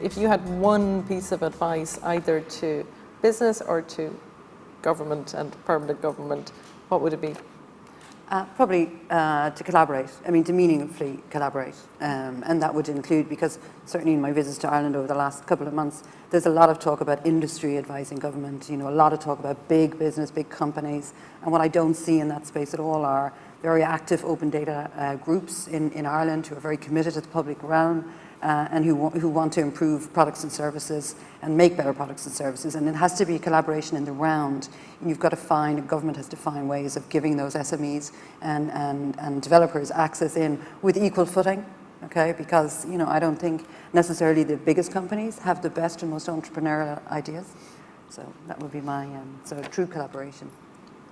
If you had one piece of advice either to business or to government and permanent government, what would it be? Probably to collaborate, to meaningfully collaborate. And that would include, because certainly in my visits to Ireland over the last couple of months, there's a lot of talk about industry advising government, a lot of talk about big business, big companies. And what I don't see in that space at all are very active open data groups in Ireland who are very committed to the public realm and who want to improve products and services and make better products and services. And it has to be a collaboration in the round. You've got to government has to find ways of giving those SMEs and developers access in with equal footing, okay? Because, I don't think necessarily the biggest companies have the best and most entrepreneurial ideas. So that would be my sort of true collaboration.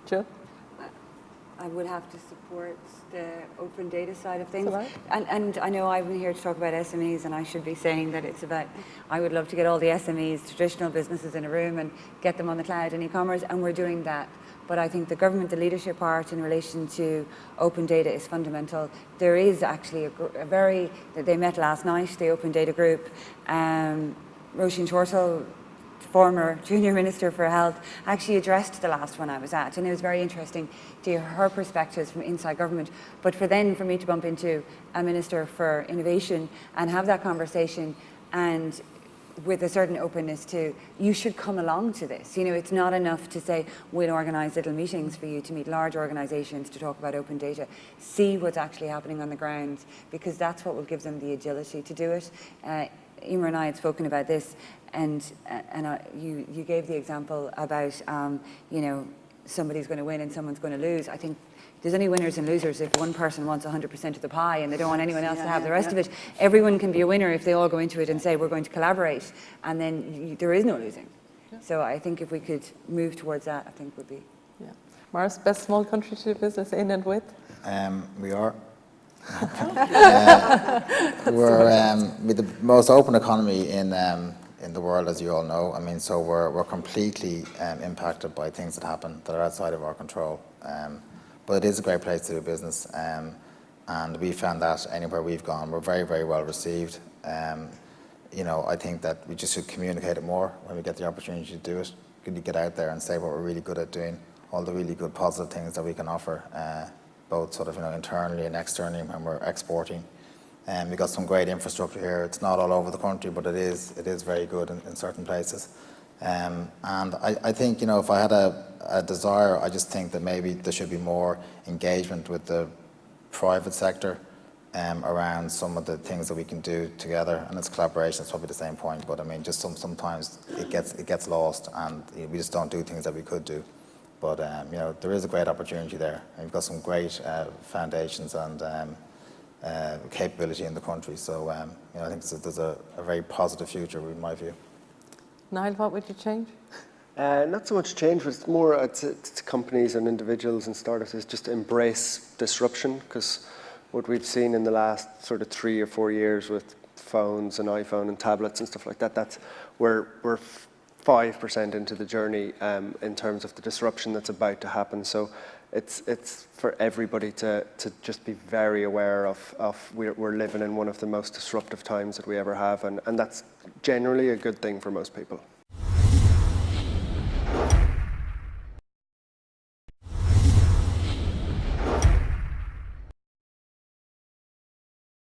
Jill? I would have to support the open data side of things. Right. And I know I've been here to talk about SMEs, and I should be saying that it's about, I would love to get all the SMEs, traditional businesses in a room and get them on the cloud and e-commerce, and we're doing that. But I think the government, the leadership part in relation to open data is fundamental. There is actually they met last night, the Open Data Group. Roisin Shortall, former Junior Minister for Health, actually addressed the last one I was at, and it was very interesting to hear her perspectives from inside government. But for me to bump into a Minister for Innovation and have that conversation, and with a certain openness to, you should come along to this. It's not enough to say, we'll organise little meetings for you to meet large organisations to talk about open data. See what's actually happening on the ground, because that's what will give them the agility to do it. Emer and I had spoken about this, and you gave the example about somebody's going to win and someone's going to lose. I think there's only winners and losers if one person wants 100% of the pie and they don't want anyone else to have the rest of it. Everyone can be a winner if they all go into it and say, we're going to collaborate, and then there is no losing. Yeah. So I think if we could move towards that, I think would be. Yeah. Maurice, best small country to do business in and with? We are. We're with the most open economy in the world, as you all know. So we're completely impacted by things that happen that are outside of our control. But it is a great place to do business, and we found that anywhere we've gone, we're very, very well received. I think that we just should communicate it more when we get the opportunity to do it. Really get out there and say what we're really good at doing, all the really good positive things that we can offer, both sort of internally and externally when we're exporting. We've got some great infrastructure here. It's not all over the country, but it is very good in certain places. And I think, if I had a desire, I just think that maybe there should be more engagement with the private sector around some of the things that we can do together. And it's collaboration, it's probably the same point, but just sometimes it gets lost, and we just don't do things that we could do. But there is a great opportunity there, and we've got some great foundations and capability in the country. So I think there's a very positive future in my view. Niall, what would you change? Not so much change, but it's more to companies and individuals and startups is just to embrace disruption, because what we've seen in the last sort of 3 or 4 years with phones and iPhone and tablets and stuff like that, we're 5% into the journey in terms of the disruption that's about to happen. So it's for everybody to just be very aware of we're living in one of the most disruptive times that we ever have, and that's generally a good thing for most people.